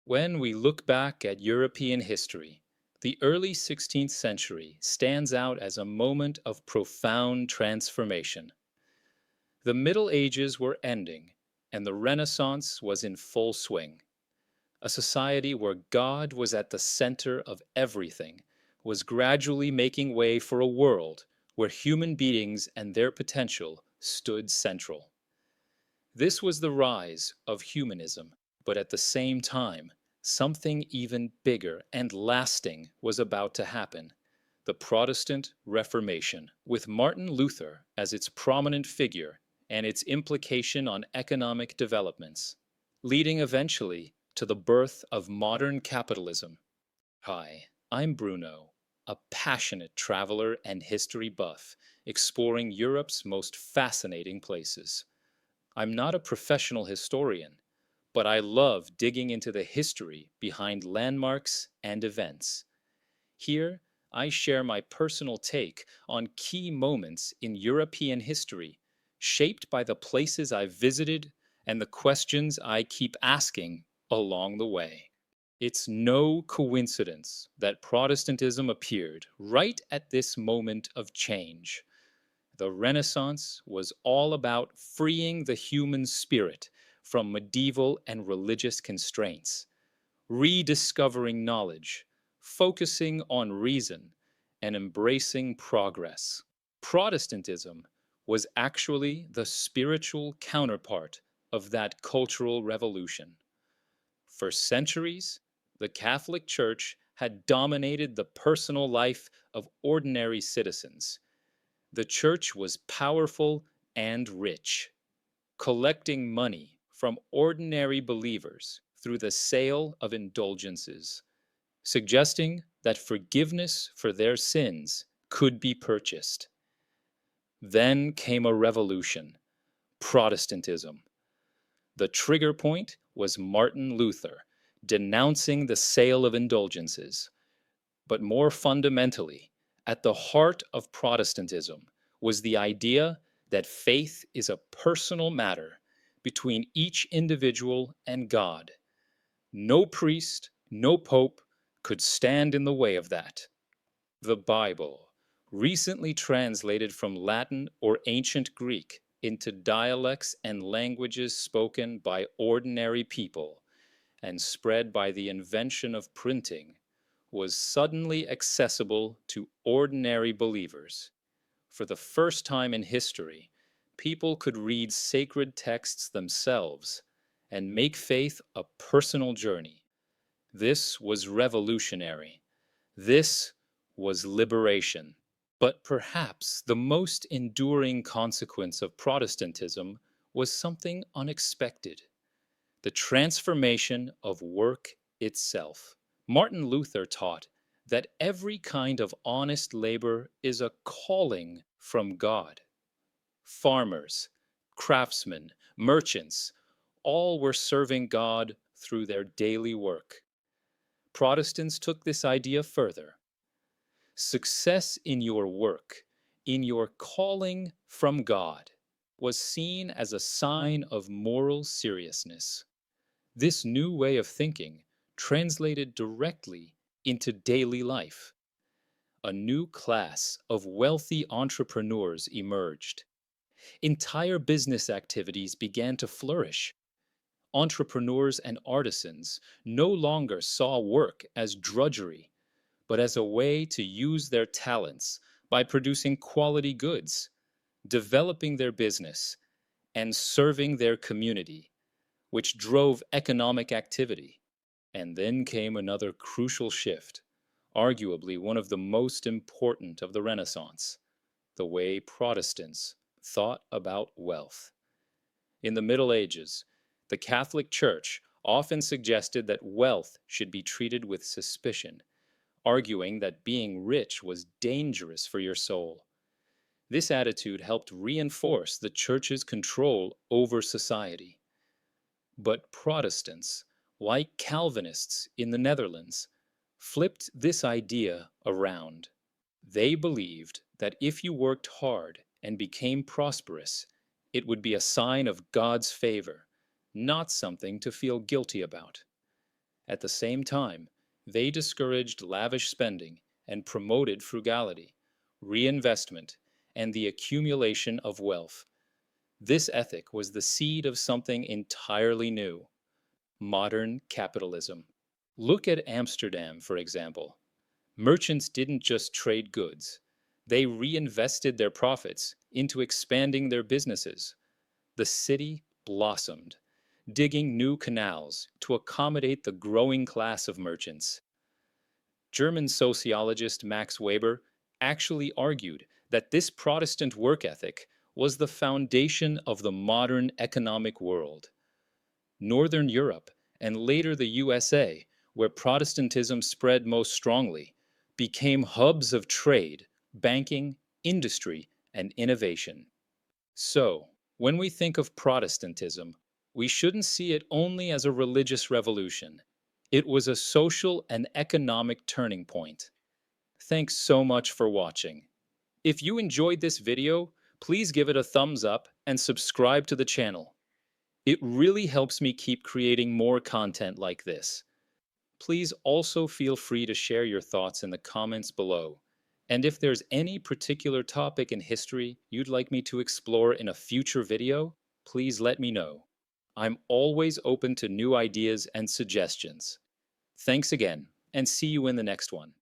When we look back at European history, the early 16th century stands out as a moment of profound transformation. The Middle Ages were ending, and the Renaissance was in full swing. A society where God was at the center of everything was gradually making way for a world where human beings and their potential stood central. This was the rise of humanism, but at the same time, something even bigger and lasting was about to happen: the Protestant Reformation, with Martin Luther as its prominent figure and its implication on economic developments, leading eventually to the birth of modern capitalism. Hi, I'm Bruno, a passionate traveler and history buff, exploring Europe's most fascinating places. I'm not a professional historian, but I love digging into the history behind landmarks and events. Here, I share my personal take on key moments in European history, shaped by the places I've visited and the questions I keep asking along the way. It's no coincidence that Protestantism appeared right at this moment of change. The Renaissance was all about freeing the human spirit from medieval and religious constraints, rediscovering knowledge, focusing on reason, and embracing progress. Protestantism was actually the spiritual counterpart of that cultural revolution. For centuries, the Catholic Church had dominated the personal life of ordinary citizens. The church was powerful and rich, collecting money from ordinary believers through the sale of indulgences, suggesting that forgiveness for their sins could be purchased. Then came a revolution: Protestantism. The trigger point was Martin Luther denouncing the sale of indulgences. But more fundamentally, at the heart of Protestantism was the idea that faith is a personal matter between each individual and God. No priest, no pope could stand in the way of that. The Bible, recently translated from Latin or ancient Greek into dialects and languages spoken by ordinary people and spread by the invention of printing, was suddenly accessible to ordinary believers. For the first time in history, people could read sacred texts themselves and make faith a personal journey. This was revolutionary. This was liberation. But perhaps the most enduring consequence of Protestantism was something unexpected: the transformation of work itself. Martin Luther taught that every kind of honest labor is a calling from God. Farmers, craftsmen, merchants, all were serving God through their daily work. Protestants took this idea further. Success in your work, in your calling from God, was seen as a sign of moral seriousness. This new way of thinking translated directly into daily life. A new class of wealthy entrepreneurs emerged. Entire business activities began to flourish. Entrepreneurs and artisans no longer saw work as drudgery, but as a way to use their talents by producing quality goods, developing their business, and serving their community, which drove economic activity. And then came another crucial shift, arguably one of the most important of the Renaissance: the way Protestants thought about wealth. In the Middle Ages, the Catholic Church often suggested that wealth should be treated with suspicion, arguing that being rich was dangerous for your soul. This attitude helped reinforce the Church's control over society. But Protestants, like Calvinists in the Netherlands, flipped this idea around. They believed that if you worked hard and became prosperous, it would be a sign of God's favor, not something to feel guilty about. At the same time, they discouraged lavish spending and promoted frugality, reinvestment, and the accumulation of wealth. This ethic was the seed of something entirely new: modern capitalism. Look at Amsterdam, for example. Merchants didn't just trade goods, they reinvested their profits into expanding their businesses. The city blossomed, digging new canals to accommodate the growing class of merchants. German sociologist Max Weber actually argued that this Protestant work ethic was the foundation of the modern economic world. Northern Europe, and later the USA, where Protestantism spread most strongly, became hubs of trade, banking, industry, and innovation. So, when we think of Protestantism, we shouldn't see it only as a religious revolution. It was a social and economic turning point. Thanks so much for watching. If you enjoyed this video, please give it a thumbs up and subscribe to the channel. It really helps me keep creating more content like this. Please also feel free to share your thoughts in the comments below. And if there's any particular topic in history you'd like me to explore in a future video, please let me know. I'm always open to new ideas and suggestions. Thanks again, and see you in the next one.